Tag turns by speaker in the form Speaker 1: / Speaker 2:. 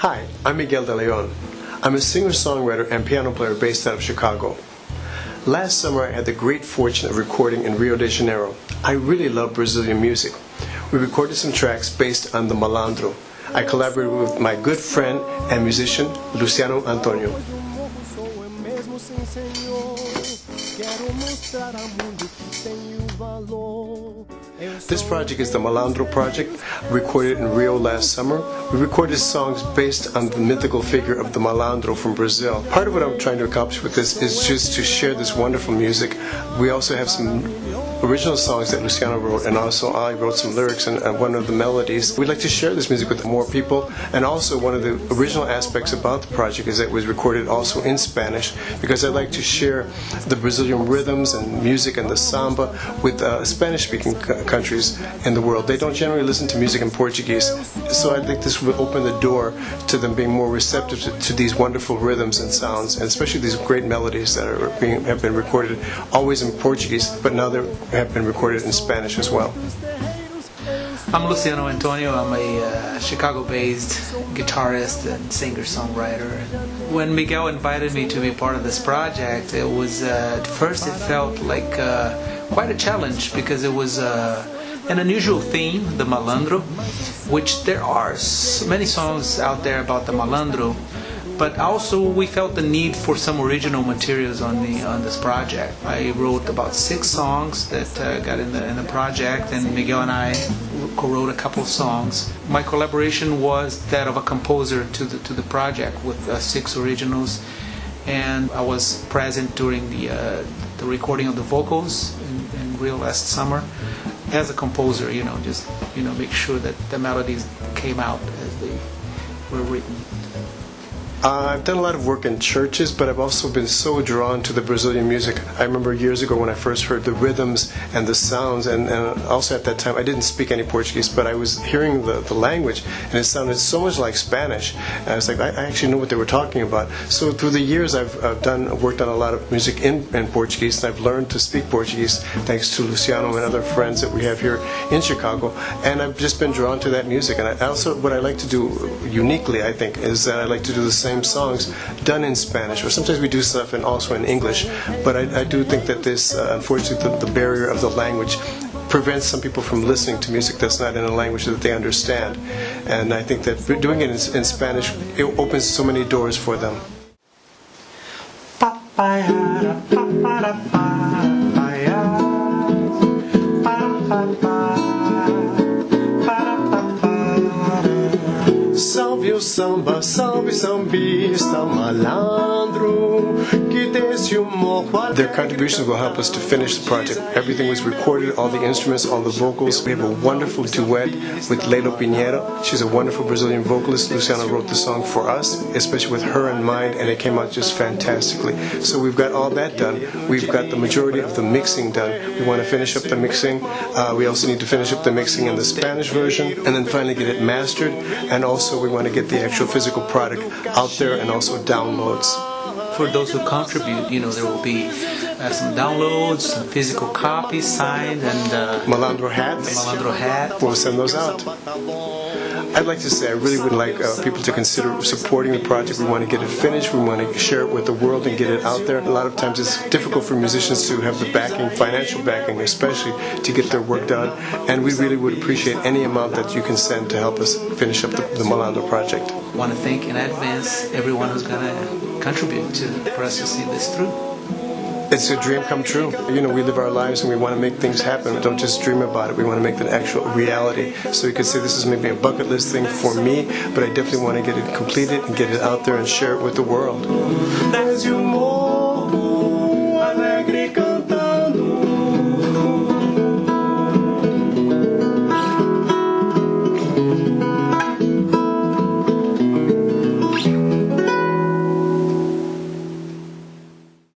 Speaker 1: Hi, I'm Miguel de León. I'm a singer-songwriter and piano player based out of Chicago. Last summer I had the great fortune of recording in Rio de Janeiro. I really love Brazilian music. We recorded some tracks based on the Malandro. I collaborated with my good friend and musician, Luciano Antonio. This project is the Malandro project, recorded in Rio last summer. We recorded songs based on the mythical figure of the Malandro from Brazil. Part of what I'm trying to accomplish with this is just to share this wonderful music. We also have some original songs that Luciano wrote, and also I wrote some lyrics and one of the melodies. We'd like to share this music with more people, and also one of the original aspects about the project is that it was recorded also in Spanish, because I'd like to share the Brazilian rhythms and music and the samba with Spanish-speaking countries in the world. They don't generally listen to music in Portuguese, so I think this will open the door to them being more receptive to these wonderful rhythms and sounds, and especially these great melodies that have been recorded always in Portuguese, but now they have been recorded in Spanish as well.
Speaker 2: I'm Luciano Antonio. I'm a Chicago-based guitarist and singer-songwriter. When Miguel invited me to be part of this project, it was at first it felt like quite a challenge, because it was an unusual theme, the Malandro, which there are many songs out there about the Malandro, but also we felt the need for some original materials on this project. I wrote about 6 songs that got in the project, and Miguel and I co-wrote a couple of songs. My collaboration was that of a composer to the project with 6 originals, and I was present during the recording of the vocals in Rio last summer as a composer. Just make sure that the melodies came out as they were written.
Speaker 1: I've done a lot of work in churches, but I've also been so drawn to the Brazilian music. I remember years ago when I first heard the rhythms and the sounds, and also at that time I didn't speak any Portuguese, but I was hearing the language, and it sounded so much like Spanish. And I was like, I actually know what they were talking about. So through the years I've worked on a lot of music in Portuguese, and I've learned to speak Portuguese thanks to Luciano and other friends that we have here in Chicago, and I've just been drawn to that music. And what I like to do uniquely, I think, is that I like to do the same songs done in Spanish, or sometimes we do stuff also in English, but I do think that this, unfortunately, the barrier of the language prevents some people from listening to music that's not in a language that they understand, and I think that doing it in Spanish, it opens so many doors for them. Salve o samba, salve sambista, malandro, que desse humor. Their contributions will help us to finish the project. Everything was recorded, all the instruments, all the vocals. We have a wonderful duet with Leila Pinheiro. She's a wonderful Brazilian vocalist. Luciano wrote the song for us, especially with her in mind, and it came out just fantastically. So we've got all that done. We've got the majority of the mixing done. We want to finish up the mixing. We also need to finish up the mixing in the Spanish version, and then finally get it mastered, and also we want to get the actual physical product out there, and also downloads.
Speaker 2: For those who contribute, there will be some downloads, some physical copies signed, and
Speaker 1: Malandro hats.
Speaker 2: The Malandro hat.
Speaker 1: We'll send those out. I'd like to say I really would like people to consider supporting the project. We want to get it finished. We want to share it with the world and get it out there. A lot of times it's difficult for musicians to have the backing, financial backing especially, to get their work done. And we really would appreciate any amount that you can send to help us finish up the Malandro project.
Speaker 2: I want to thank in advance everyone who's going to contribute for us to see this through.
Speaker 1: It's a dream come true. We live our lives and we want to make things happen. We don't just dream about it. We want to make the actual reality. So you could say this is maybe a bucket list thing for me, but I definitely want to get it completed and get it out there and share it with the world. There's you more.